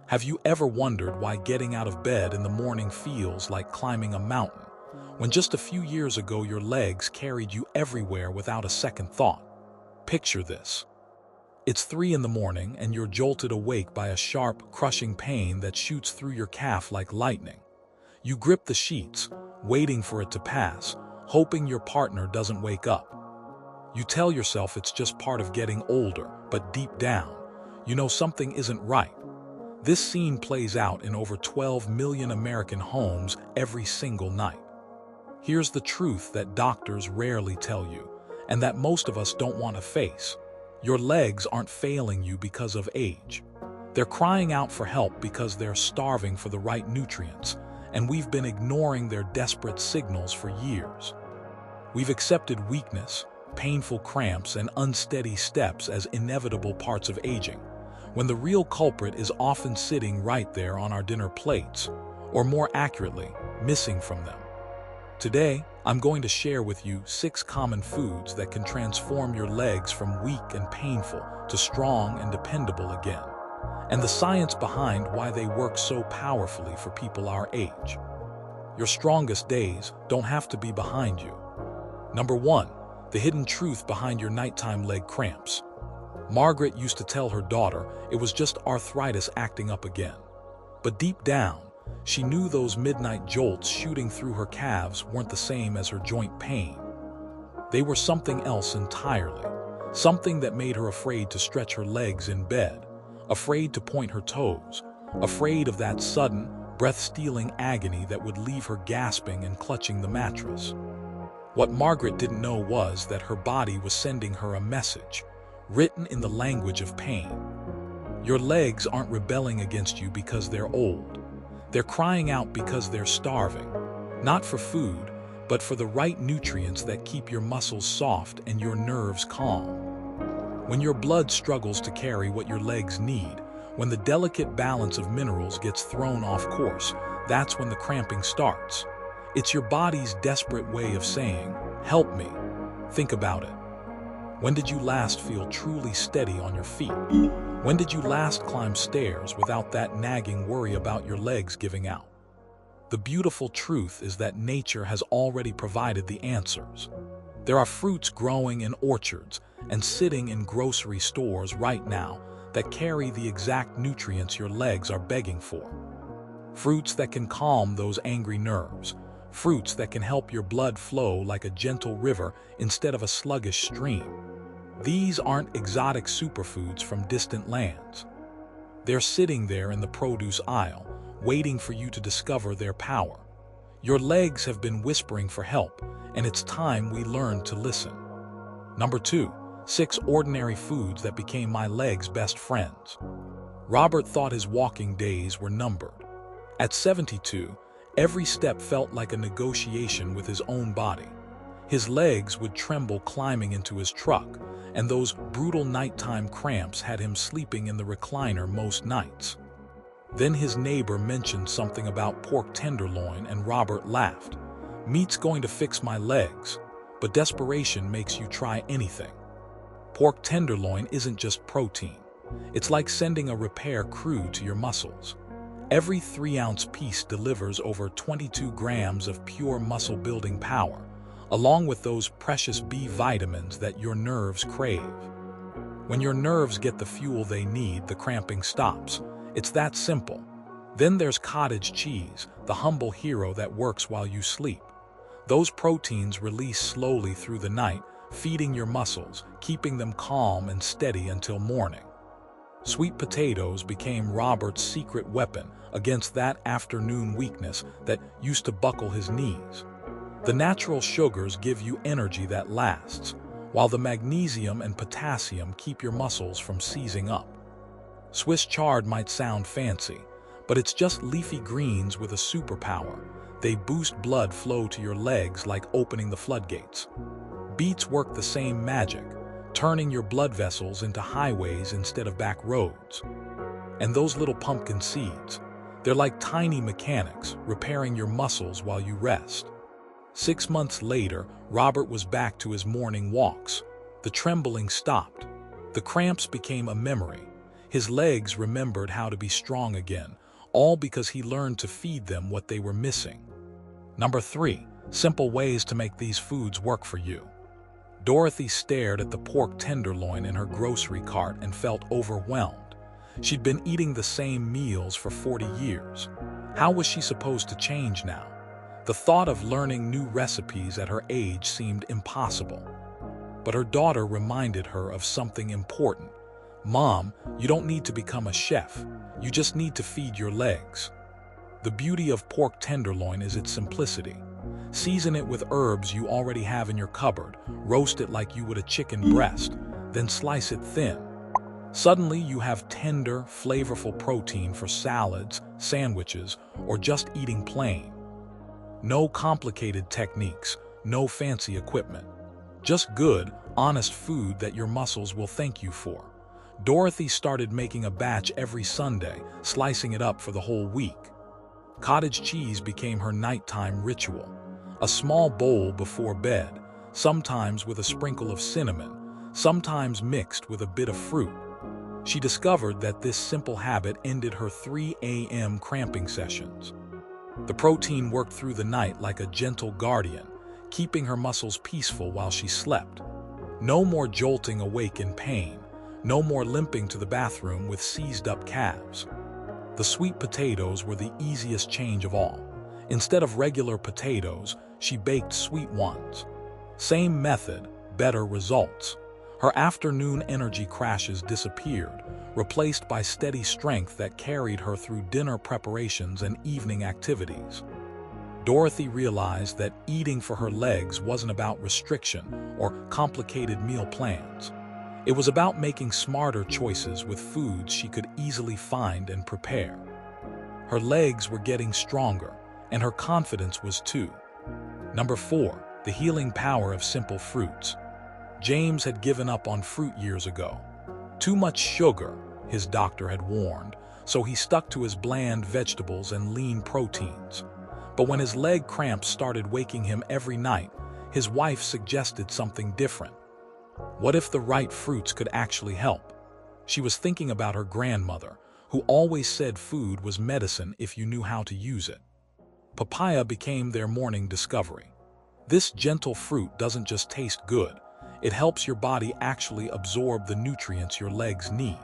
Have you ever wondered why getting out of bed in the morning feels like climbing a mountain, when just a few years ago your legs carried you everywhere without a second thought? Picture this. It's 3 in the morning and you're jolted awake by a sharp, crushing pain that shoots through your calf like lightning. You grip the sheets, waiting for it to pass, hoping your partner doesn't wake up. You tell yourself it's just part of getting older, but deep down, you know something isn't right. This scene plays out in over 12 million American homes every single night. Here's the truth that doctors rarely tell you, and that most of us don't want to face. Your legs aren't failing you because of age. They're crying out for help because they're starving for the right nutrients, and we've been ignoring their desperate signals for years. We've accepted weakness, painful cramps, and unsteady steps as inevitable parts of aging, when the real culprit is often sitting right there on our dinner plates, or more accurately, missing from them. Today, I'm going to share with you 6 common foods that can transform your legs from weak and painful to strong and dependable again, and the science behind why they work so powerfully for people our age. Your strongest days don't have to be behind you. Number 1, the hidden truth behind your nighttime leg cramps. Margaret used to tell her daughter it was just arthritis acting up again. But deep down, she knew those midnight jolts shooting through her calves weren't the same as her joint pain. They were something else entirely, something that made her afraid to stretch her legs in bed, afraid to point her toes, afraid of that sudden, breath-stealing agony that would leave her gasping and clutching the mattress. What Margaret didn't know was that her body was sending her a message, written in the language of pain. Your legs aren't rebelling against you because they're old. They're crying out because they're starving, not for food, but for the right nutrients that keep your muscles soft and your nerves calm. When your blood struggles to carry what your legs need, when the delicate balance of minerals gets thrown off course, that's when the cramping starts. It's your body's desperate way of saying, "Help me." Think about it. When did you last feel truly steady on your feet? When did you last climb stairs without that nagging worry about your legs giving out? The beautiful truth is that nature has already provided the answers. There are fruits growing in orchards and sitting in grocery stores right now that carry the exact nutrients your legs are begging for. Fruits that can calm those angry nerves. Fruits that can help your blood flow like a gentle river instead of a sluggish stream. These aren't exotic superfoods from distant lands. They're sitting there in the produce aisle, waiting for you to discover their power. Your legs have been whispering for help, and it's time we learn to listen. Number 2, 6 ordinary foods that became my legs' best friends. Robert thought his walking days were numbered. At 72, every step felt like a negotiation with his own body. His legs would tremble climbing into his truck, and those brutal nighttime cramps had him sleeping in the recliner most nights. Then his neighbor mentioned something about pork tenderloin, and Robert laughed. "Meat's going to fix my legs," but desperation makes you try anything. Pork tenderloin isn't just protein. It's like sending a repair crew to your muscles. Every 3-ounce piece delivers over 22 grams of pure muscle-building power, along with those precious B vitamins that your nerves crave. When your nerves get the fuel they need, the cramping stops. It's that simple. Then there's cottage cheese, the humble hero that works while you sleep. Those proteins release slowly through the night, feeding your muscles, keeping them calm and steady until morning. Sweet potatoes became Robert's secret weapon against that afternoon weakness that used to buckle his knees. The natural sugars give you energy that lasts, while the magnesium and potassium keep your muscles from seizing up. Swiss chard might sound fancy, but it's just leafy greens with a superpower. They boost blood flow to your legs like opening the floodgates. Beets work the same magic, turning your blood vessels into highways instead of back roads. And those little pumpkin seeds, they're like tiny mechanics, repairing your muscles while you rest. 6 months later, Robert was back to his morning walks. The trembling stopped. The cramps became a memory. His legs remembered how to be strong again, all because he learned to feed them what they were missing. Number 3. Simple ways to make these foods work for you. Dorothy stared at the pork tenderloin in her grocery cart and felt overwhelmed. She'd been eating the same meals for 40 years. How was she supposed to change now? The thought of learning new recipes at her age seemed impossible. But her daughter reminded her of something important. "Mom, you don't need to become a chef. You just need to feed your legs." The beauty of pork tenderloin is its simplicity. Season it with herbs you already have in your cupboard, roast it like you would a chicken breast, then slice it thin. Suddenly you have tender, flavorful protein for salads, sandwiches, or just eating plain. No complicated techniques, no fancy equipment. Just good, honest food that your muscles will thank you for. Dorothy started making a batch every Sunday, slicing it up for the whole week. Cottage cheese became her nighttime ritual. A small bowl before bed, sometimes with a sprinkle of cinnamon, sometimes mixed with a bit of fruit. She discovered that this simple habit ended her 3 a.m. cramping sessions. The protein worked through the night like a gentle guardian, keeping her muscles peaceful while she slept. No more jolting awake in pain, no more limping to the bathroom with seized-up calves. The sweet potatoes were the easiest change of all. Instead of regular potatoes, she baked sweet ones. Same method, better results. Her afternoon energy crashes disappeared, replaced by steady strength that carried her through dinner preparations and evening activities. Dorothy realized that eating for her legs wasn't about restriction or complicated meal plans. It was about making smarter choices with foods she could easily find and prepare. Her legs were getting stronger, and her confidence was too. Number 4. The healing power of simple fruits. James had given up on fruit years ago. Too much sugar, his doctor had warned, so he stuck to his bland vegetables and lean proteins. But when his leg cramps started waking him every night, his wife suggested something different. What if the right fruits could actually help? She was thinking about her grandmother, who always said food was medicine if you knew how to use it. Papaya became their morning discovery. This gentle fruit doesn't just taste good, it helps your body actually absorb the nutrients your legs need.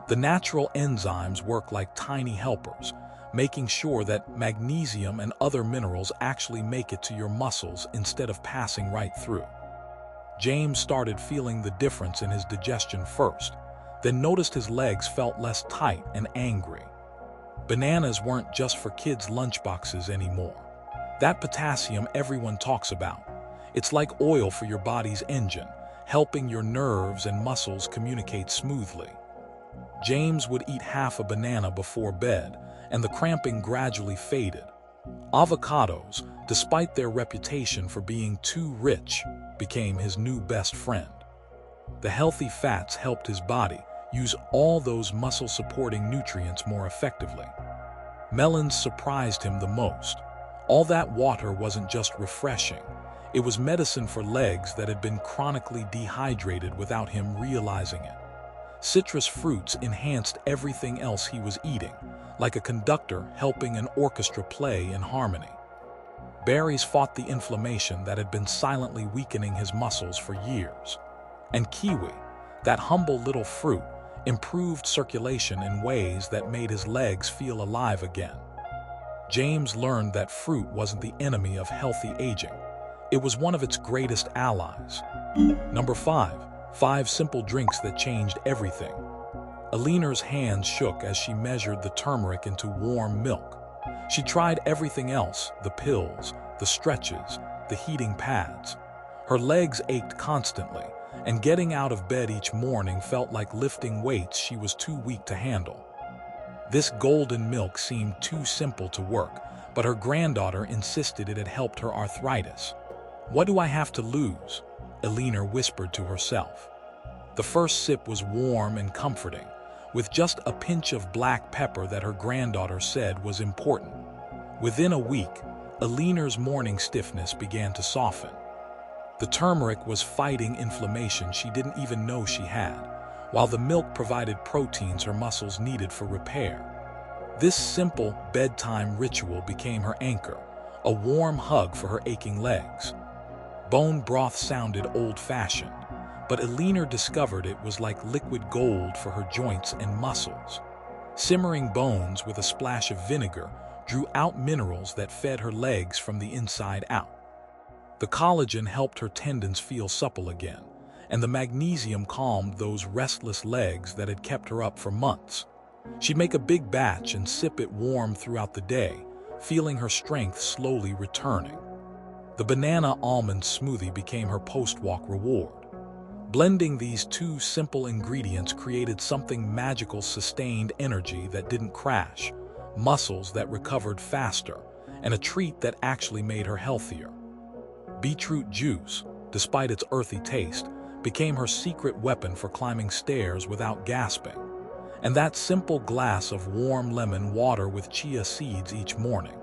The natural enzymes work like tiny helpers, making sure that magnesium and other minerals actually make it to your muscles instead of passing right through. James started feeling the difference in his digestion first, then noticed his legs felt less tight and angry. Bananas weren't just for kids' lunchboxes anymore. That potassium everyone talks about. It's like oil for your body's engine, helping your nerves and muscles communicate smoothly. James would eat half a banana before bed, and the cramping gradually faded. Avocados, despite their reputation for being too rich, became his new best friend. The healthy fats helped his body use all those muscle-supporting nutrients more effectively. Melons surprised him the most. All that water wasn't just refreshing. It was medicine for legs that had been chronically dehydrated without him realizing it. Citrus fruits enhanced everything else he was eating, like a conductor helping an orchestra play in harmony. Berries fought the inflammation that had been silently weakening his muscles for years. And kiwi, that humble little fruit, improved circulation in ways that made his legs feel alive again. James learned that fruit wasn't the enemy of healthy aging. It was one of its greatest allies. Number 5. 5 simple drinks that changed everything. Alina's hands shook as she measured the turmeric into warm milk. She tried everything else, the pills, the stretches, the heating pads. Her legs ached constantly, and getting out of bed each morning felt like lifting weights she was too weak to handle. This golden milk seemed too simple to work, but her granddaughter insisted it had helped her arthritis. "What do I have to lose?" Alina whispered to herself. The first sip was warm and comforting, with just a pinch of black pepper that her granddaughter said was important. Within a week, Alina's morning stiffness began to soften. The turmeric was fighting inflammation she didn't even know she had. while the milk provided proteins her muscles needed for repair. This simple bedtime ritual became her anchor, a warm hug for her aching legs. Bone broth sounded old-fashioned, but Alina discovered it was like liquid gold for her joints and muscles. Simmering bones with a splash of vinegar drew out minerals that fed her legs from the inside out. The collagen helped her tendons feel supple again, and the magnesium calmed those restless legs that had kept her up for months. She'd make a big batch and sip it warm throughout the day, feeling her strength slowly returning. The banana almond smoothie became her post-walk reward. Blending these two simple ingredients created something magical: sustained energy that didn't crash, muscles that recovered faster, and a treat that actually made her healthier. Beetroot juice, despite its earthy taste, became her secret weapon for climbing stairs without gasping. And that simple glass of warm lemon water with chia seeds each morning.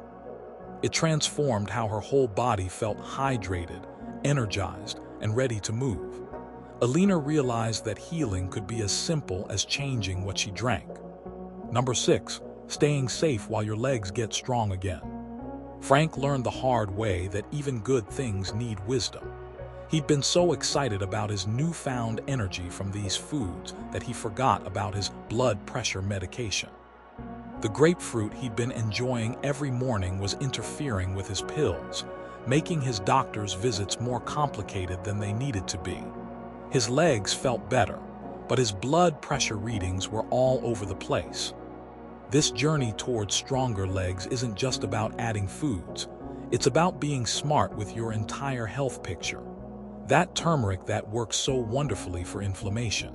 It transformed how her whole body felt: hydrated, energized, and ready to move. Alina realized that healing could be as simple as changing what she drank. Number 6. Staying safe while your legs get strong again. Frank learned the hard way that even good things need wisdom. He'd been so excited about his newfound energy from these foods that he forgot about his blood pressure medication. The grapefruit he'd been enjoying every morning was interfering with his pills, making his doctor's visits more complicated than they needed to be. His legs felt better, but his blood pressure readings were all over the place. This journey towards stronger legs isn't just about adding foods. It's about being smart with your entire health picture. That turmeric that works so wonderfully for inflammation.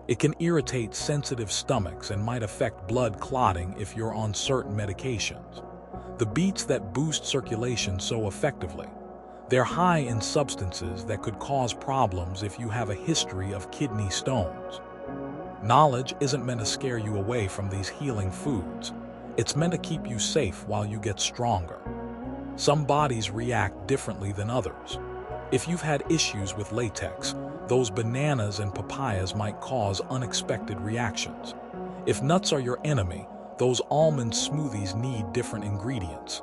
It can irritate sensitive stomachs and might affect blood clotting if you're on certain medications. The beets that boost circulation so effectively. They're high in substances that could cause problems if you have a history of kidney stones. Knowledge isn't meant to scare you away from these healing foods. It's meant to keep you safe while you get stronger. Some bodies react differently than others. If you've had issues with latex, those bananas and papayas might cause unexpected reactions. If nuts are your enemy, those almond smoothies need different ingredients.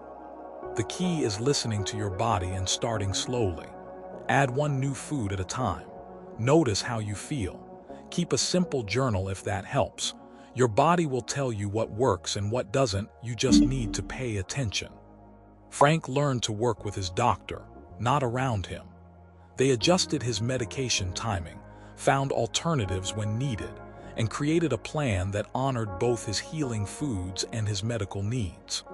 The key is listening to your body and starting slowly. Add one new food at a time. Notice how you feel. Keep a simple journal if that helps. Your body will tell you what works and what doesn't. You just need to pay attention. Frank learned to work with his doctor, not around him. They adjusted his medication timing, found alternatives when needed, and created a plan that honored both his healing foods and his medical needs.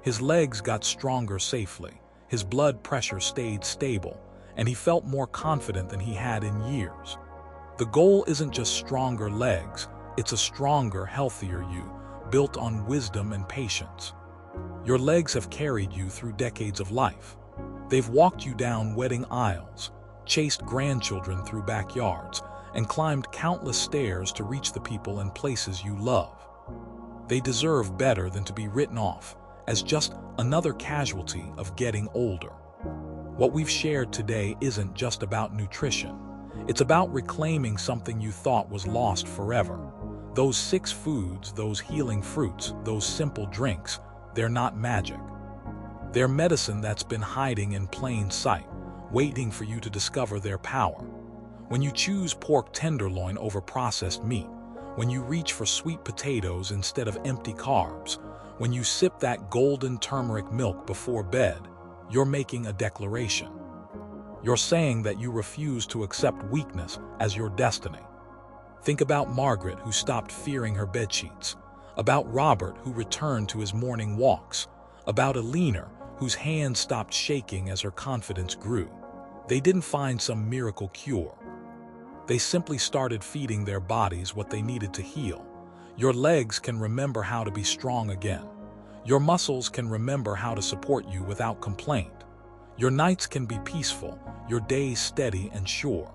His legs got stronger safely, his blood pressure stayed stable, and he felt more confident than he had in years. The goal isn't just stronger legs, it's a stronger, healthier you, built on wisdom and patience. Your legs have carried you through decades of life. They've walked you down wedding aisles, chased grandchildren through backyards, and climbed countless stairs to reach the people and places you love. They deserve better than to be written off as just another casualty of getting older. What we've shared today isn't just about nutrition. It's about reclaiming something you thought was lost forever. Those 6 foods, those healing fruits, those simple drinks, they're not magic. They're medicine that's been hiding in plain sight, waiting for you to discover their power. When you choose pork tenderloin over processed meat, when you reach for sweet potatoes instead of empty carbs, when you sip that golden turmeric milk before bed, you're making a declaration. You're saying that you refuse to accept weakness as your destiny. Think about Margaret, who stopped fearing her bedsheets, about Robert, who returned to his morning walks, about Alina, whose hands stopped shaking as her confidence grew. They didn't find some miracle cure. They simply started feeding their bodies what they needed to heal. Your legs can remember how to be strong again. Your muscles can remember how to support you without complaint. Your nights can be peaceful, your days steady and sure.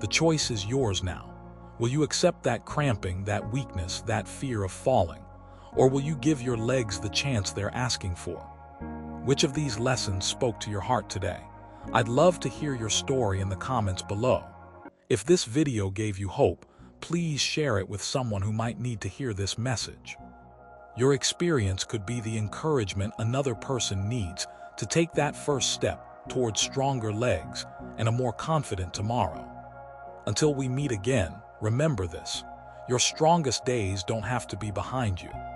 The choice is yours now. Will you accept that cramping, that weakness, that fear of falling? Or will you give your legs the chance they're asking for? Which of these lessons spoke to your heart today? I'd love to hear your story in the comments below. If this video gave you hope, please share it with someone who might need to hear this message. Your experience could be the encouragement another person needs to take that first step towards stronger legs and a more confident tomorrow. Until we meet again, remember this: your strongest days don't have to be behind you.